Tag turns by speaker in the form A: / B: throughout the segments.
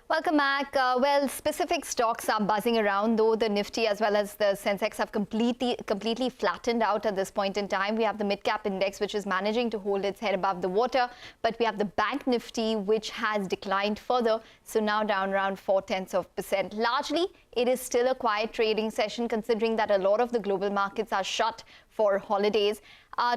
A: Welcome back. Well, specific stocks are buzzing around, though the Nifty as well as the Sensex have completely flattened out at this point in time. We have the mid-cap index, which is managing to hold its head above the water, but we have the Bank Nifty, which has declined further, so now down around 0.4%. Largely, it is still a quiet trading session, considering that a lot of the global markets are shut for holidays.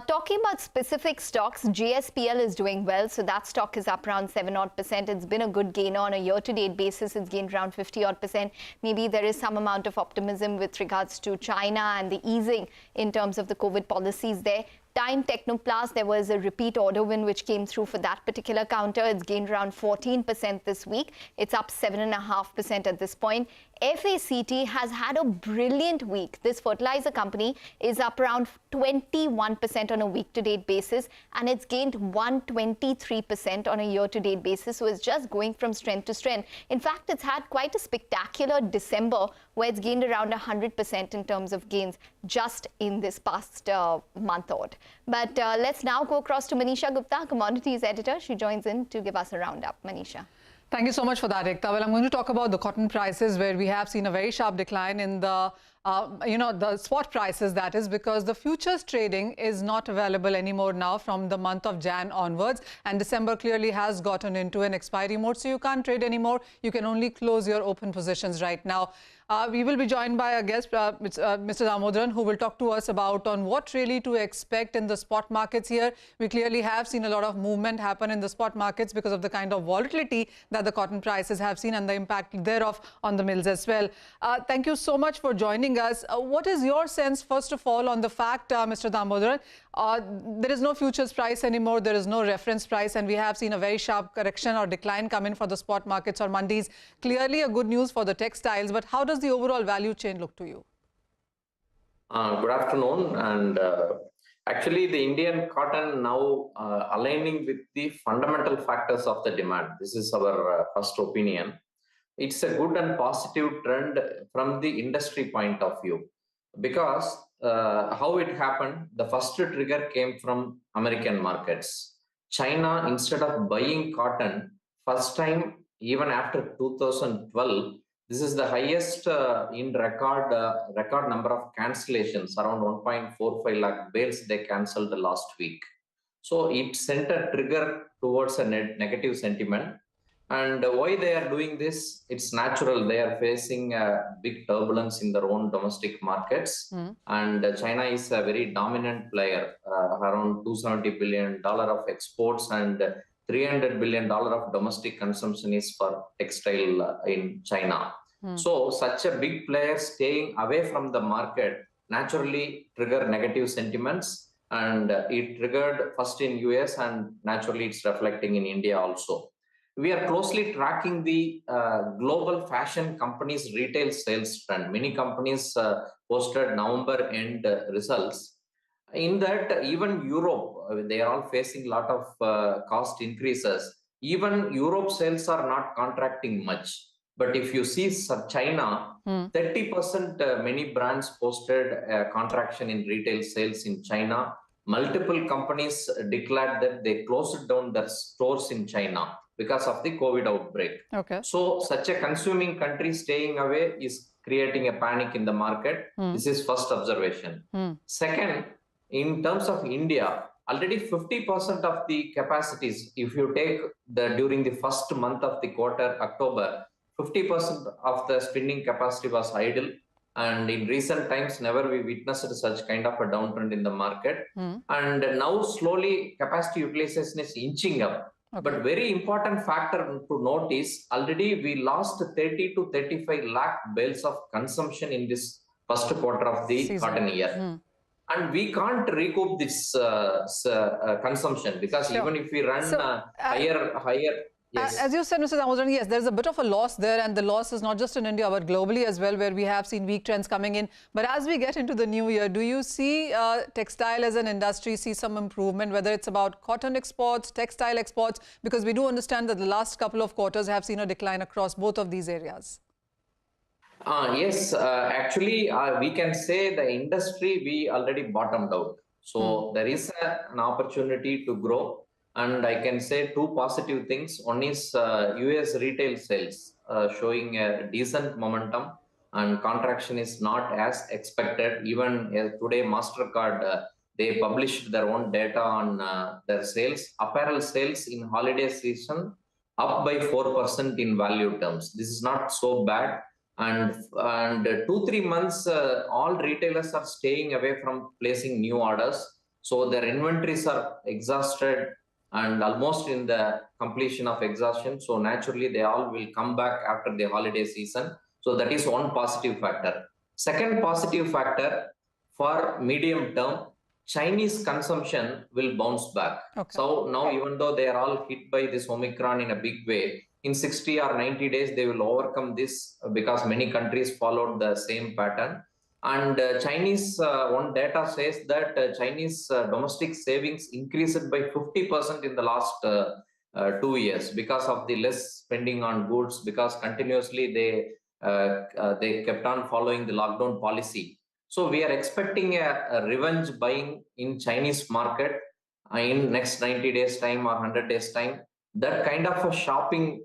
A: Talking about specific stocks, JSPL is doing well, so that stock is up around 7-odd%. It's been a good gainer on a year-to-date basis. It's gained around 50-odd%. Maybe there is some amount of optimism with regards to China and the easing in terms of the COVID policies there. Time Technoplast, there was a repeat order win which came through for that particular counter. It's gained around 14% this week. It's up 7.5% at this point. FACT has had a brilliant week. This fertilizer company is up around 21% on a week-to-date basis, and it's gained 123% on a year-to-date basis. So it's just going from strength to strength. In fact, it's had quite a spectacular December where it's gained around 100% in terms of gains just in this past month odd. But let's now go across to Manisha Gupta, commodities editor. She joins in to give us a roundup. Manisha.
B: Thank you so much for that, Ekta. Well, I'm going to talk about the cotton prices, where we have seen a very sharp decline in the the spot prices, that is, because the futures trading is not available anymore now from the month of Jan onwards, and December clearly has gotten into an expiry mode, so you can't trade anymore. You can only close your open positions right now. We will be joined by a guest, Mr. Dhamodharan, who will talk to us about on what really to expect in the spot markets here. We clearly have seen a lot of movement happen in the spot markets because of the kind of volatility that the cotton prices have seen and the impact thereof on the mills as well. Thank you so much for joining us. What is your sense, first of all, on the fact, Mr. Dhamodharan, there is no futures price anymore, there is no reference price, and we have seen a very sharp correction or decline come in for the spot markets or mandis. Clearly a good news for the textiles, but how does the overall value chain look to you?
C: Good afternoon. And actually, the Indian cotton now aligning with the fundamental factors of the demand. This is our first opinion. It's a good and positive trend from the industry point of view, because how it happened, the first trigger came from American markets. China, instead of buying cotton, first time, even after 2012, this is the highest in record number of cancellations, around 1.45 lakh bales they cancelled last week. So it sent a trigger towards a negative sentiment. And why they are doing this? It's natural. They are facing big turbulence in their own domestic markets. And China is a very dominant player, around $270 billion of exports and $300 billion of domestic consumption is for textile in China. So such a big player staying away from the market naturally trigger negative sentiments, and it triggered first in US, and naturally it's reflecting in India also. We are closely tracking the global fashion companies' retail sales trend. Many companies posted November end results. In that, even Europe, they are all facing a lot of cost increases. Even Europe sales are not contracting much. But if you see China, 30% many brands posted a contraction in retail sales in China. Multiple companies declared that they closed down their stores in China because of the COVID outbreak. Okay. So such a consuming country staying away is creating a panic in the market. This is first observation. Second, in terms of India, already 50% of the capacities, if you take during the first month of the quarter, October, 50% of the spinning capacity was idle, and in recent times never we witnessed such kind of a downtrend in the market. And now slowly capacity utilization is inching up. But very important factor to note is already we lost 30 to 35 lakh bales of consumption in this first quarter of the cotton year. And we can't recoup this consumption, because even if we run higher. Yes.
B: As you said, Mr. Dhamodharan, yes, there's a bit of a loss there, and the loss is not just in India but globally as well, where we have seen weak trends coming in. But as we get into the new year, do you see textile as an industry see some improvement, whether it's about cotton exports, textile exports? Because we do understand that the last couple of quarters have seen a decline across both of these areas.
C: Yes, actually, we can say the industry, we already bottomed out. So there is an opportunity to grow. And I can say two positive things. One is US retail sales. showing a decent momentum, and contraction is not as expected. Even today, MasterCard, they published their own data on their sales. Apparel sales in holiday season up by 4% in value terms. This is not so bad. And 2-3 months, all retailers are staying away from placing new orders. So their inventories are exhausted and almost in the completion of exhaustion. So naturally, they all will come back after the holiday season. So that is one positive factor. Second positive factor for medium term, Chinese consumption will bounce back.
B: Okay.
C: So now, even though they are all hit by this Omicron in a big way, in 60 or 90 days, they will overcome this because many countries followed the same pattern. And Chinese, one data says that Chinese domestic savings increased by 50% in the last 2 years because of the less spending on goods, because continuously they kept on following the lockdown policy. So we are expecting a revenge buying in Chinese market in next 90 days time or 100 days time. That kind of a shopping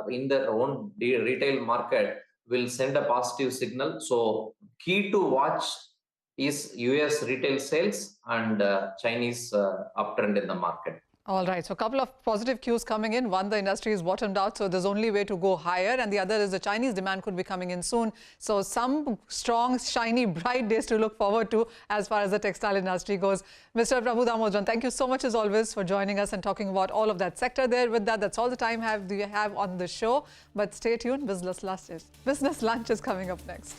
C: in their own retail market will send a positive signal. So key to watch is US retail sales and Chinese uptrend in the market.
B: All right, so a couple of positive cues coming in. One, the industry is bottomed out, so there's only way to go higher. And the other is the Chinese demand could be coming in soon. So some strong, shiny, bright days to look forward to as far as the textile industry goes. Mr. Prabhu Dhamodharan, thank you so much as always for joining us and talking about all of that sector there. With that, that's all the time we have on the show. But stay tuned, Business Lunch is coming up next.